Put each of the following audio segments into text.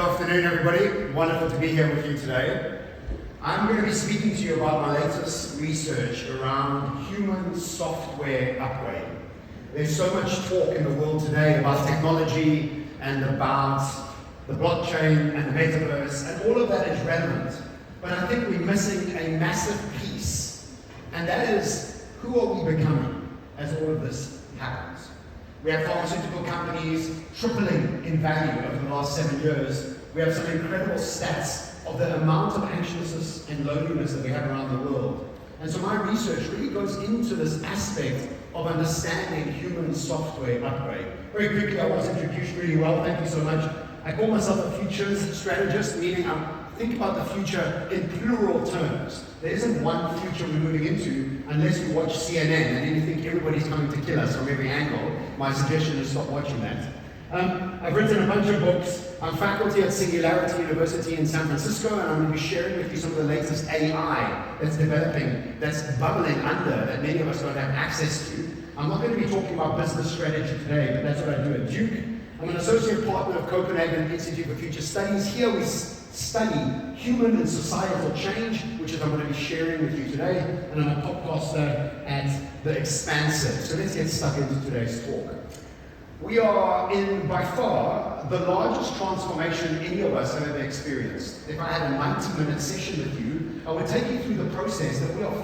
Good afternoon, everybody. Wonderful to be here with you today. I'm going to be speaking to you about my latest research around human software upgrade. There's so much talk in the world today about technology and about the blockchain and the metaverse, and all of that is relevant. But I think we're missing a massive piece, and that is, who are we becoming as all of this happens? We have pharmaceutical companies tripling in value over the last 7 years. We have some incredible stats of the amount of anxiousness and loneliness that we have around the world. And so my research really goes into this aspect of understanding human software upgrade. Very quickly, I was introduced really well, thank you so much. I call myself a futures strategist, meaning I think about the future in plural terms. There isn't one future we're moving into unless you watch CNN and then you think everybody's coming to kill us from every angle. My suggestion is stop watching that. I've written a bunch of books. I'm faculty at Singularity University in San Francisco, and I'm going to be sharing with you some of the latest AI that's developing, that's bubbling under, that many of us don't have access to. I'm not going to be talking about business strategy today, but that's what I do at Duke. I'm an associate partner of Copenhagen Institute for Future Studies. Here we study human and societal change, which is I'm going to be sharing with you today, and I'm a podcaster at The Expansive. So let's get stuck into today's talk. We are in, by far, the largest transformation any of us have ever experienced. If I had a 90-minute session with you, I would take you through the process that we are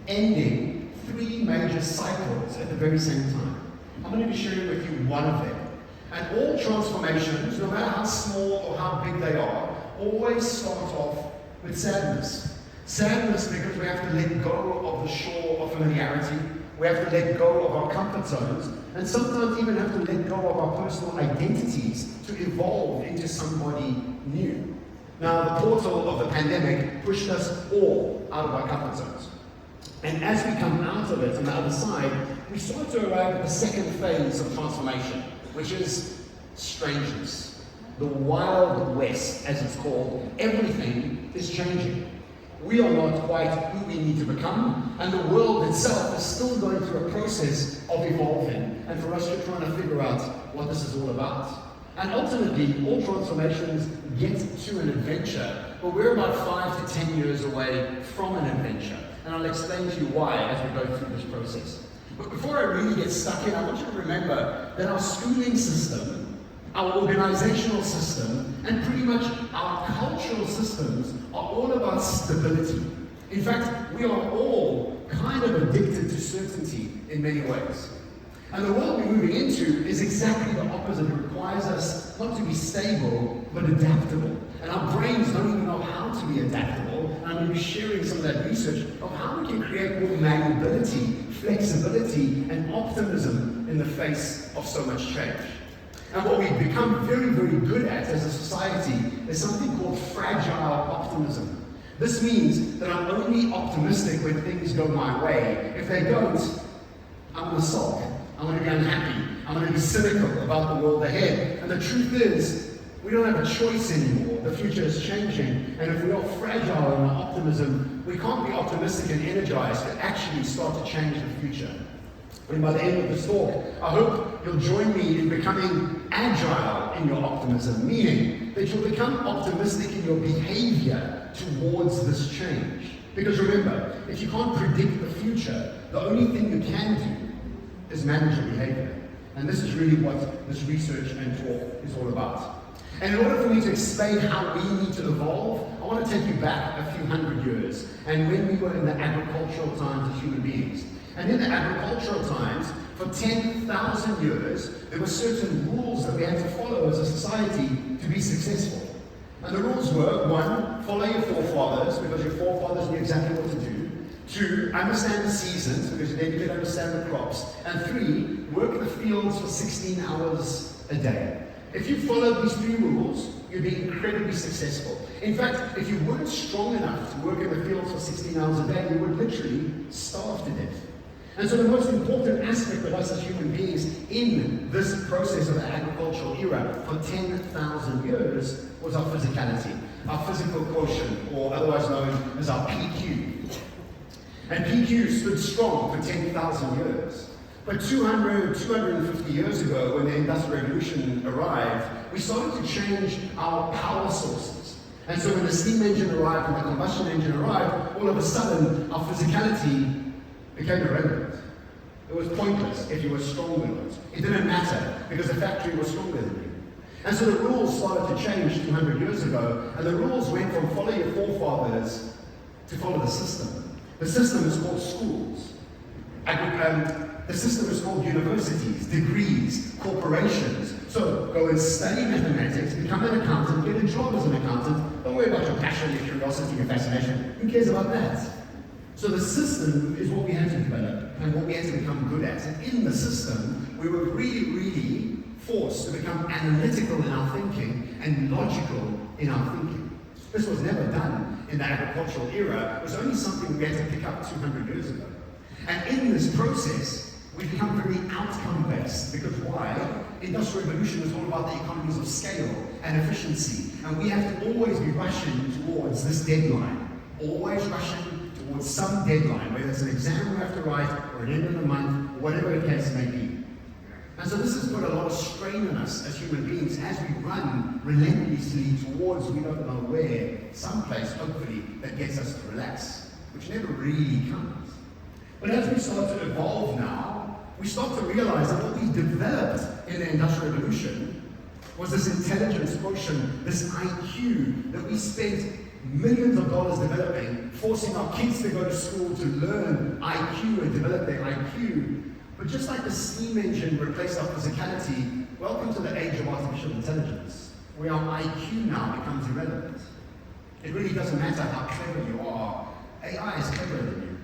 ending 3 major cycles at the very same time. I'm going to be sharing with you one of them. And all transformations, no matter how small or how big they are, always start off with sadness. Sadness because we have to let go of the shore of familiarity. We have to let go of our comfort zones, and sometimes even have to let go of our personal identities to evolve into somebody new. Now, the portal of the pandemic pushed us all out of our comfort zones. And as we come out of it on the other side, we start to arrive at the second phase of transformation, which is strangeness. The Wild West, as it's called. Everything is changing. We are not quite who we need to become, and the world itself is still going through a process of evolving. And for us, we're trying to figure out what this is all about. And ultimately, all transformations get to an adventure, but we're about 5 to 10 years away from an adventure. And I'll explain to you why as we go through this process. But before I really get stuck in, I want you to remember that our schooling system, our organizational system, and pretty much our cultural systems are all about stability. In fact, we are all kind of addicted to certainty in many ways. And the world we're moving into is exactly the opposite. It requires us not to be stable, but adaptable. And our brains don't even know how to be adaptable. And I'm going to be sharing some of that research of how we can create more malleability, flexibility, and optimism in the face of so much change. And what we've become very, very good at as a society is something called fragile optimism. This means that I'm only optimistic when things go my way. If they don't, I'm going to sulk. I'm going to be unhappy. I'm going to be cynical about the world ahead. And the truth is, we don't have a choice anymore. The future is changing. And if we are fragile in our optimism, we can't be optimistic and energized to actually start to change the future. And by the end of this talk, I hope you'll join me in becoming agile in your optimism, meaning that you'll become optimistic in your behavior towards this change. Because remember, if you can't predict the future, the only thing you can do is manage your behavior. And this is really what this research and talk is all about. And in order for me to explain how we need to evolve, I want to take you back a few hundred years, and when we were in the agricultural times as human beings. And in the agricultural times, for 10,000 years, there were certain rules that we had to follow as a society to be successful. And the rules were, 1, follow your forefathers, because your forefathers knew exactly what to do. 2, understand the seasons, because then you could understand the crops. And 3, work the fields for 16 hours a day. If you followed these 3 rules, you'd be incredibly successful. In fact, if you weren't strong enough to work in the fields for 16 hours a day, you would literally starve to death. And so the most important aspect of us as human beings in this process of the agricultural era for 10,000 years was our physicality, our physical quotient, or otherwise known as our PQ. And PQ stood strong for 10,000 years. But 250 years ago, when the Industrial Revolution arrived, we started to change our power sources. And so when the steam engine arrived and the combustion engine arrived, all of a sudden our physicality became irrelevant. It was pointless if you were strong or not. It didn't matter because the factory was stronger than you. And so the rules started to change 200 years ago, and the rules went from follow your forefathers to follow the system. The system is called schools. The system is called universities, degrees, corporations. So go and study mathematics, become an accountant, get a job as an accountant. Don't worry about your passion, your curiosity, your fascination. Who cares about that? So the system is what we had to develop and what we had to become good at. And in the system, we were really forced to become analytical in our thinking and logical in our thinking. This was never done in the agricultural era. It was only something we had to pick up 200 years ago. And in this process, we become very outcome-based. Because why? Industrial revolution is all about the economies of scale and efficiency. And we have to always be rushing towards this deadline. Always rushing towards some deadline, whether it's an exam we have to write, or an end of the month, or whatever the case may be. And so this has put a lot of strain on us as human beings as we run relentlessly towards we don't know where, someplace hopefully that gets us to relax, which never really comes. But as we start to evolve now, we start to realize that what we developed in the Industrial Revolution was this intelligence quotient, this IQ that we spent millions of dollars developing, forcing our kids to go to school to learn IQ and develop their IQ. But just like the steam engine replaced our physicality, welcome to the age of artificial intelligence, where our IQ now becomes irrelevant. It really doesn't matter how clever you are. AI is cleverer than you,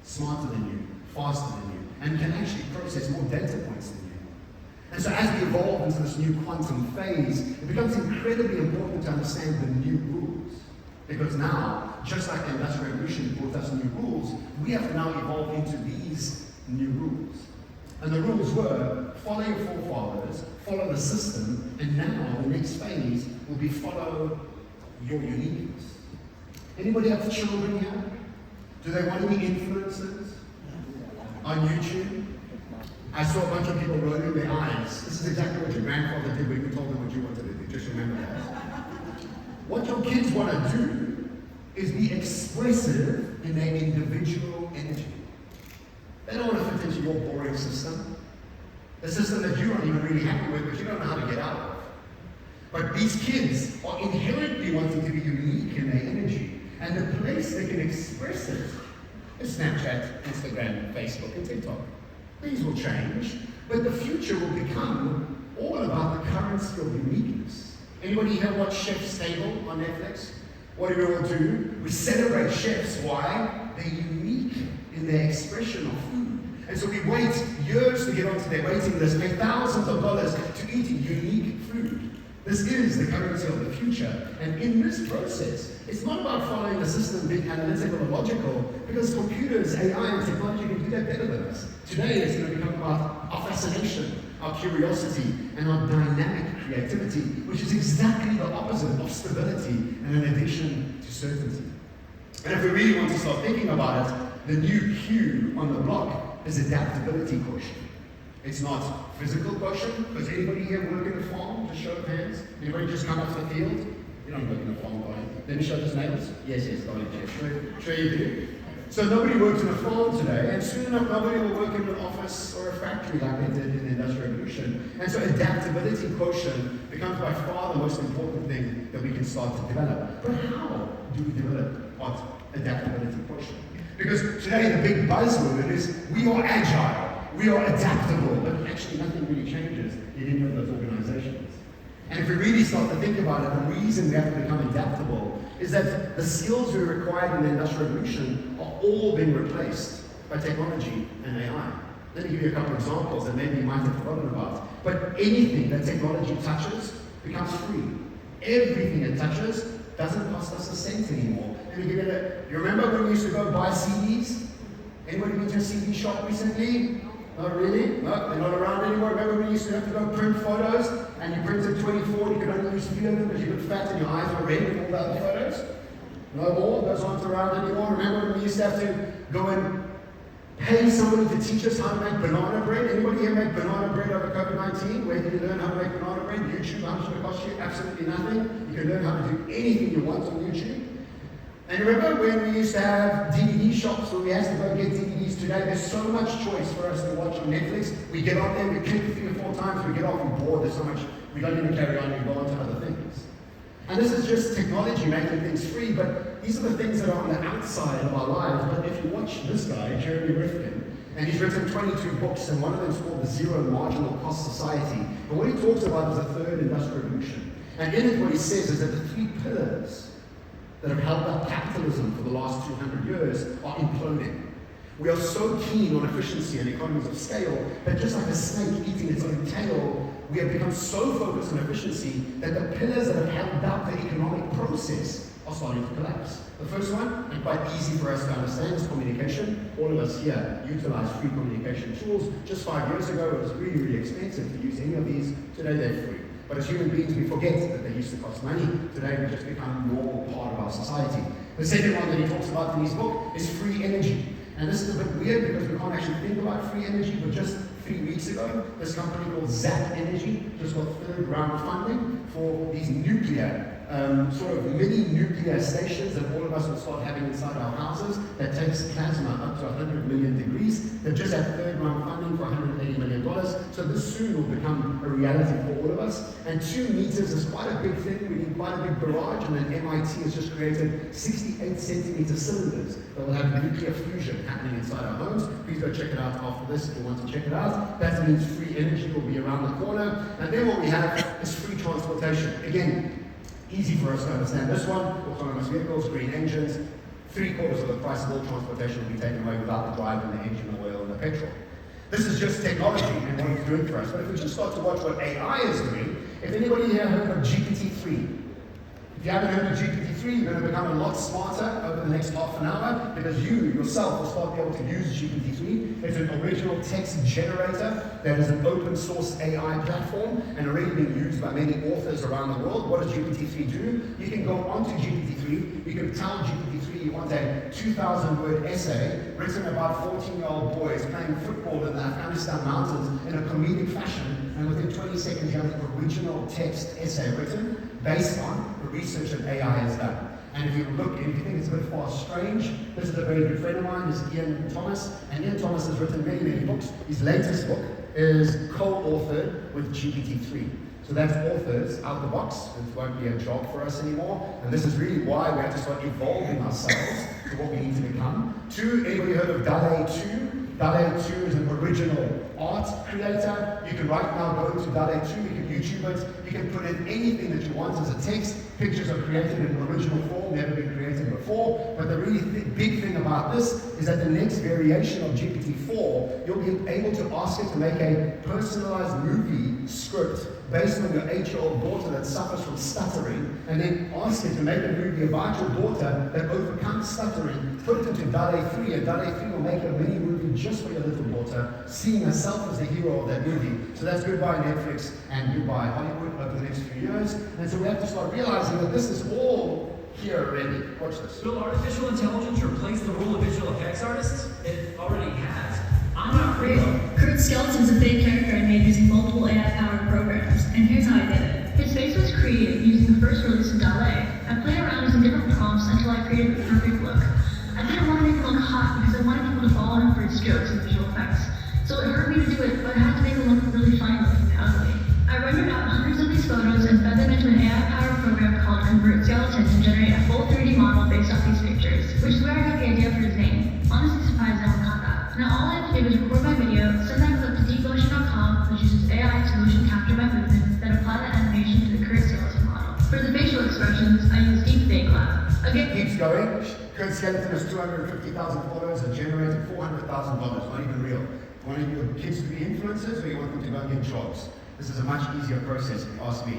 smarter than you, faster than you, and can actually process more data points than you. And so as we evolve into this new quantum phase, it becomes incredibly important to understand the new rules. Because now, just like the Industrial Revolution brought us new rules, we have to now evolve into these new rules. And the rules were, follow your forefathers, follow the system, and now the next phase will be follow your uniqueness. Anybody have children here? Do they want to be influencers on YouTube? I saw a bunch of people rolling their eyes. This is exactly what your grandfather did when you told them what you wanted to do. Just remember that. What your kids want to do is be expressive in their individual energy. They don't want to fit into your boring system. The system that you aren't even really happy with, but you don't know how to get out of. But these kids are inherently wanting to be unique in their energy. And the place they can express it is Snapchat, Instagram, Facebook, and TikTok. These will change, but the future will become all about the currency of uniqueness. Anybody here watch Chef's Table on Netflix? What do we all do? We celebrate chefs. Why? They're unique in their expression of food. And so we wait years to get onto their waiting list, pay thousands of dollars to eat unique food. This is the currency of the future. And in this process, it's not about following the system, being analytical or logical, because computers, AI, and technology can do that better than us. Today, it's going to become about our fascination, our curiosity, and our dynamic creativity, which is exactly the opposite of stability and an addiction to certainty. And if we really want to start thinking about it, the new Q on the block is adaptability quotient. It's not physical quotient, because anybody here work in a farm? Just show of hands. Anybody just come off the field? You don't work in a farm, guys. Let me show just neighbors. Yes, darling Jeff. Sure you do. So nobody works in a farm today, and soon enough nobody will work in an office or a factory like they did in the Industrial Revolution. And so adaptability quotient becomes by far the most important thing that we can start to develop. But how do we develop what adaptability quotient? Because today the big buzzword is we are agile, we are adaptable, but actually nothing really changes in any of those organizations. And if we really start to think about it, the reason we have to become adaptable is that the skills we required in the Industrial Revolution are all being replaced by technology and AI. Let me give you a couple of examples that maybe you might have forgotten about. But anything that technology touches becomes free. Everything it touches doesn't cost us a cent anymore. Let me give you remember when we used to go buy CDs? Anybody been to a CD shop recently? Not really? No, they're not around anymore. Remember when you used to have to go print photos and you printed 24, you could only use 3 of them because you looked fat and your eyes were red with all the other photos? No more? Those aren't around anymore. Remember when we used to have to go and Pay somebody to teach us how to make banana bread. Anybody here make banana bread over COVID-19? Where did you learn how to make banana bread? YouTube. How much did it cost you? Absolutely nothing. You can learn how to do anything you want on YouTube. And remember when we used to have DVD shops where we had to go get DVDs? Today there's so much choice for us to watch on Netflix. We get on there, we click 3 or 4 times, we get off, we're bored, there's so much, we don't even carry on, we go on to other things. And this is just technology making things free, but these are the things that are on the outside of our lives. But if you watch this guy, Jeremy Rifkin, and he's written 22 books, and one of them is called The Zero Marginal Cost Society. And what he talks about is the third industrial revolution. And in it what he says is that the 3 pillars that have held up capitalism for the last 200 years are imploding. We are so keen on efficiency and economies of scale that just like a snake eating its own tail, we have become so focused on efficiency that the pillars that have held up the economic process are starting to collapse. The first one, and quite easy for us to understand, is communication. All of us here utilize free communication tools. Just 5 years ago, it was really, really expensive to use any of these. Today, they're free. But as human beings, we forget that they used to cost money. Today, we just become a normal part of our society. The second one that he talks about in his book is free energy. And this is a bit weird because we can't actually think about free energy, but just 3 weeks ago, this company called Zap Energy just got 3rd round funding for these nuclear, sort of mini nuclear stations that all of us will start having inside our houses that takes plasma up to 100 million degrees. They've just had 3rd round funding for $180 million. So this soon will become a reality for all of us. And 2 meters is quite a big thing. We need quite a big garage, and then MIT has just created 68 centimeter cylinders that will have nuclear fusion happening inside our homes. Please go check it out after this if you want to check it out. That means free energy will be around the corner. And then what we have is free transportation. Again, easy for us to understand this one. Autonomous vehicles, green engines. 3/4 of the price of all transportation will be taken away without the drive and the engine, the oil, and the petrol. This is just technology and what it's doing for us. But if we just start to watch what AI is doing, if anybody here heard of GPT-3, if you haven't heard of GPT-3, you're going to become a lot smarter over the next half an hour because you yourself will start to be able to use GPT-3. It's an original text generator that is an open source AI platform and already being used by many authors around the world. What does GPT-3 do? You can go onto GPT-3, you can tell GPT-3 you want a 2,000-word essay written about 14-year-old boys playing football in the Afghanistan mountains in a comedic fashion, and within 20 seconds you have an original text essay written based on the research that AI has done. And if you look, if you think it's a bit far strange, this is a very good friend of mine, is Ian Thomas. And Ian Thomas has written many, many books. His latest book is co-authored with GPT-3. So that's authors out of the box. It won't be a job for us anymore. And this is really why we have to start evolving ourselves to what we need to become. 2, anybody heard of DALL-E 2? DALL-E 2 is an original art creator. You can right now go into DALL-E 2, you can YouTube it, you can put in anything that you want as a text. Pictures are created in original form, never been created before. But the really big thing about this is that the next variation of GPT-4, you'll be able to ask it to make a personalized movie script based on your 8-year-old daughter that suffers from stuttering, and then ask it to make a movie about your daughter that overcomes stuttering, put it into DALL-E 3, and DALL-E 3 will make a mini movie just for your little daughter, seeing herself as the hero of that movie. So that's goodbye Netflix and goodbye Hollywood over the next few years. And so we have to start realizing that this is all here already. Watch this. Will artificial intelligence replace the role of visual effects artists? It already has. I'm not real. Kurt Skeleton's a fake character I made using multiple AI-powered programs, and here's how I did it. His face was created using the first release of DALL-E. I played around using different prompts until I created the perfect look. I didn't want to make him look hot because I wanted people to follow him for his jokes and visual effects. So it hurt me to do it, but I had to make him look really funny looking and ugly. I rendered out hundreds of these photos and fed them into an AI-powered program called Convert Skeleton to generate a full 3D model based off these pictures, which is where I got the idea for his name. Honestly surprised no one caught that. Now all I have to do is record my video, send that clip to DeepMotion.com, which uses AI to motion capture my movement, then apply that animation to the Kurt Skeleton model. For the facial expressions, I use Deepfake Lab. Again, Keeps going. Kurt Skeleton has 250,000 followers and generated $400,000, not even real. You want your kids to be influencers, or you want them to go and get jobs? This is a much easier process, if you ask me.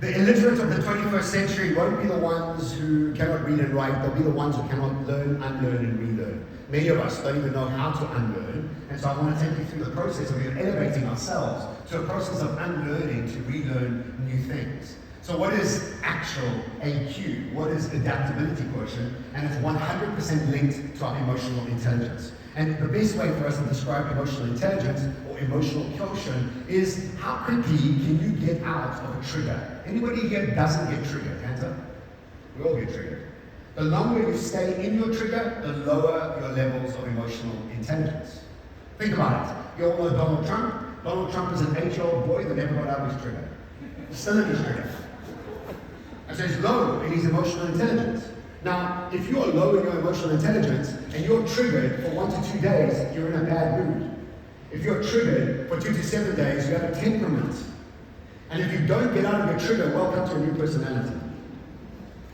The illiterate of the 21st century won't be the ones who cannot read and write, they'll be the ones who cannot learn, unlearn, and relearn. Many of us don't even know how to unlearn, and so I want to take you through the process of elevating ourselves to a process of unlearning to relearn new things. So what is actual AQ? What is adaptability quotient? And it's 100% linked to our emotional intelligence. And the best way for us to describe emotional intelligence or emotional quotient is how quickly can you get out of a trigger? Anybody here doesn't get triggered? Hands up. We all get triggered. The longer you stay in your trigger, the lower your levels of emotional intelligence. Think about it. You all know Donald Trump. Donald Trump is an 8-year-old boy that never got out of his trigger. Still in his trigger. And so he's low in his emotional intelligence. Now, if you are low in your emotional intelligence and you're triggered for 1 to 2 days, you're in a bad mood. If you're triggered for 2 to 7 days, you have a temperament. And if you don't get out of your trigger, welcome to a new personality.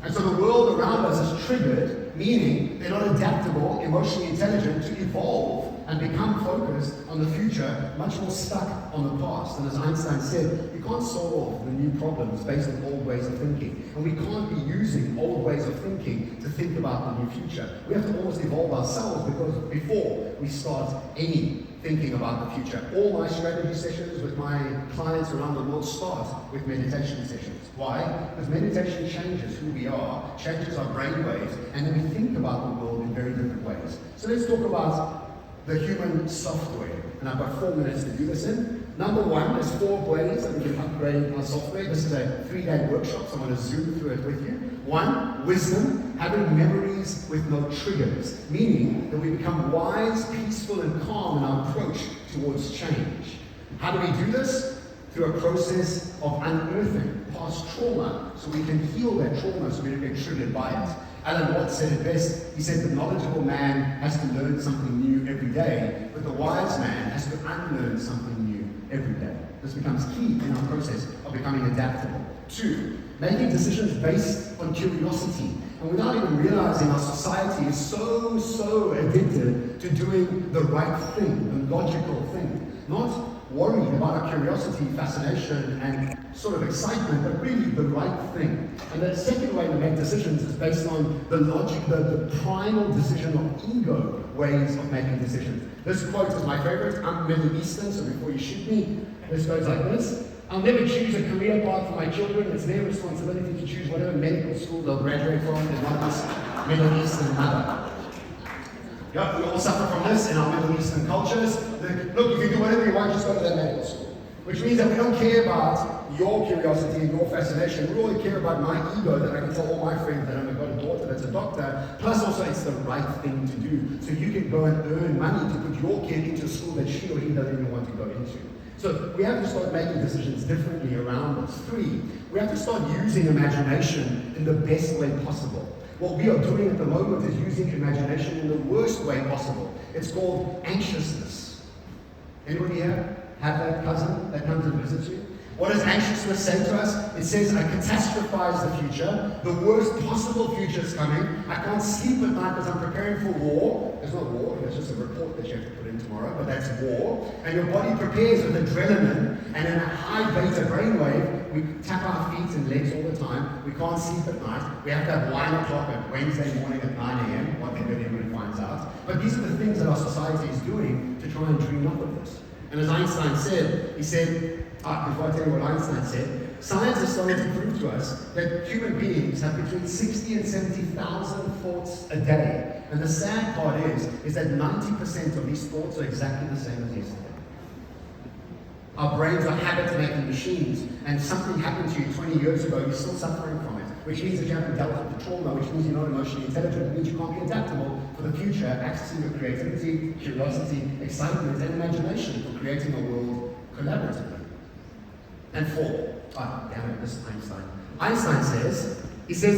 And so the world around us is triggered, meaning they're not adaptable, emotionally intelligent to evolve and become focused on the future, much more stuck on the past. And as Einstein said, you can't solve the new problems based on old ways of thinking. And we can't be using old ways of thinking to think about the new future. We have to almost evolve ourselves because before we start any thinking about the future. All my strategy sessions with my clients around the world start with meditation sessions. Why? Because meditation changes who we are, changes our brain waves, and then we think about the world in very different ways. So let's talk about the human software. And I've got 4 minutes to do this in. Number 1, there's 4 ways that we can upgrade our software. This is a 3-day workshop, so I'm going to zoom through it with you. 1, wisdom, having memories with no triggers, meaning that we become wise, peaceful, and calm in our approach towards change. How do we do this? Through a process of unearthing past trauma, so we can heal that trauma so we don't get triggered by it. Alan Watts said it best. He said the knowledgeable man has to learn something new every day, but the wise man has to unlearn something new every day. This becomes key in our process of becoming adaptable. 2, making decisions based on curiosity. And without even realizing, our society is so addicted to doing the right thing, the logical thing. Not worried about our curiosity, fascination, and sort of excitement, but really the right thing. And the second way to make decisions is based on the logic, the primal decision of ego ways of making decisions. This quote is my favorite. I'm Middle Eastern, so before you shoot me, this goes like this. I'll never choose a career path for my children. It's their responsibility to choose whatever medical school they'll graduate from and not this Middle Eastern mother. Yep, we all suffer from this in our Middle Eastern cultures. Look, you can do whatever you want, just go to that medical school. Which means that we don't care about your curiosity and your fascination. We only care about my ego, that I can tell all my friends that I've got a daughter that's a doctor. Plus also it's the right thing to do. So you can go and earn money to put your kid into a school that she or he doesn't even want to go into. So we have to start making decisions differently around us. 3, we have to start using imagination in the best way possible. What we are doing at the moment is using imagination in the worst way possible. It's called anxiousness. Anybody here have that cousin that comes and visits you? What does anxiousness say to us? It says, I catastrophize the future. The worst possible future is coming. I can't sleep at night because I'm preparing for war. There's not war, there's just a report that you have to put in tomorrow, but that's war. And your body prepares with adrenaline, and in a high beta brainwave, we tap our feet and legs all the time. We can't sleep at night. We have to have 1 o'clock at Wednesday morning at 9 a.m., what everybody finds out. But these are the things that our society is doing to try and dream up of this. And as Einstein said, he said, before I tell you what Einstein said, science is starting to prove to us that human beings have between 60 and 70,000 thoughts a day. And the sad part is that 90% of these thoughts are exactly the same as yesterday. Our brains are habit-making machines, and something happened to you 20 years ago, you're still suffering from it, which means that you haven't dealt with the trauma, which means you're not emotionally intelligent, it means you can't be adaptable for the future, accessing your creativity, curiosity, excitement, and imagination for creating a world collaboratively. And 4, damn it, this is Einstein. Einstein says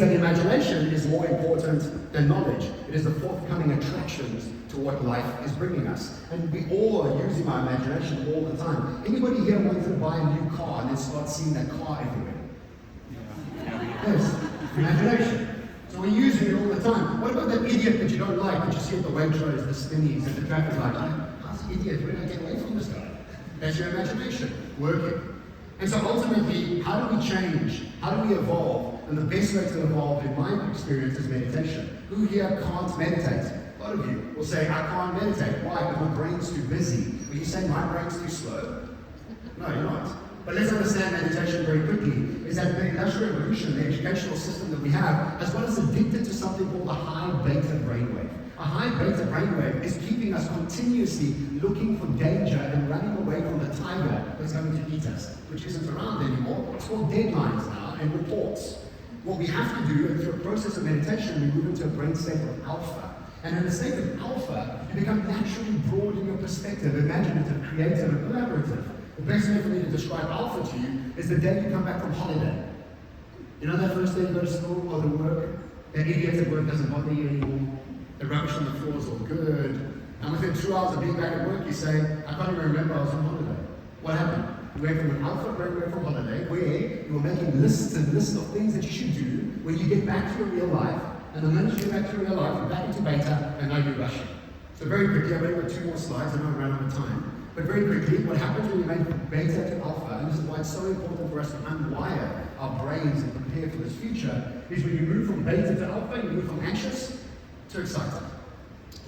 that imagination is more important than knowledge. It is the forthcoming attractions to what life is bringing us. And we all are using our imagination all the time. Anybody here wanted to buy a new car and then start seeing that car everywhere? Yes, imagination. So we're using it all the time. What about that idiot that you don't like, that you see at the Waitrose, the Spinneys, at the traffic light? How's the idiot? Where do I get away from this guy? That's your imagination, working. And so ultimately, how do we change? How do we evolve? And the best way to evolve, in my experience, is meditation. Who here can't meditate? A lot of you will say, I can't meditate. Why? Because my brain's too busy. Are you saying my brain's too slow? No, you're not. But let's understand meditation very quickly, is that the Industrial Revolution, the educational system that we have, as well as addicted to something called the high beta brainwave. A high beta brainwave is keeping us continuously looking for danger and running away from the tiger that's going to eat us, which isn't around anymore. It's called deadlines now and reports. What we have to do, through a process of meditation, we move into a brain state of alpha. And in the state of alpha, you become naturally broad in your perspective, imaginative, creative, and collaborative. The best way for me to describe alpha to you is the day you come back from holiday. You know that first day you go to school or to work? That idiot at work doesn't bother you anymore. The rubbish on the floor is all good. And within 2 hours of being back at work, you say, I can't even remember I was on holiday. What happened? You went from an alpha brainwave from holiday, where you were making lists and lists of things that you should do when you get back to your real life. And the minute you get back to real life, you're back into beta, and now you're rushing. So very quickly, I've only got 2 more slides, I know I ran out of time. But very quickly, what happens when you make beta to alpha, and this is why it's so important for us to unwire our brains and prepare for this future, is when you move from beta to alpha, you move from anxious to excited.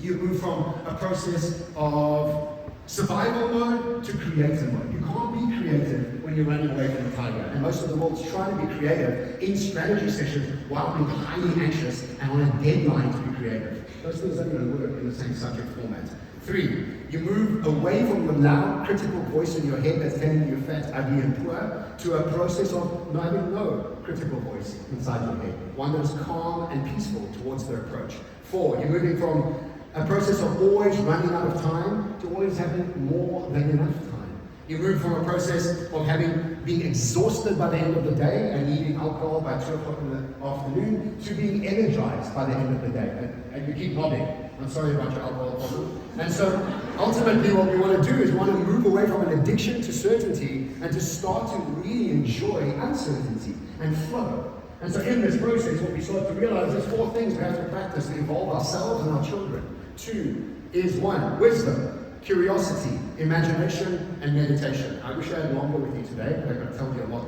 You move from a process of survival mode to creative mode. You can't be creative when you're running away from the tiger. And most of the world's trying to be creative in strategy sessions while being highly anxious and on a deadline to be creative. Those things aren't going to work in the same subject format. 3, you move away from the loud critical voice in your head that's telling you you're fat, ugly, and poor, to a process of not even no critical voice inside your head. One that is calm and peaceful towards the approach. 4, you're moving from a process of always running out of time to always having more than enough time. You move from a process of being exhausted by the end of the day and needing alcohol by 2 o'clock in the afternoon to being energized by the end of the day. And you keep nodding. I'm sorry about your alcohol problem. And so ultimately what we want to do is we want to move away from an addiction to certainty and to start to really enjoy uncertainty and flow. And so in this process, what we start to realize is 4 things we have to practice to involve ourselves and our children. 2 is 1, wisdom, curiosity, imagination, and meditation. I wish I had longer with you today, but I could tell you a lot.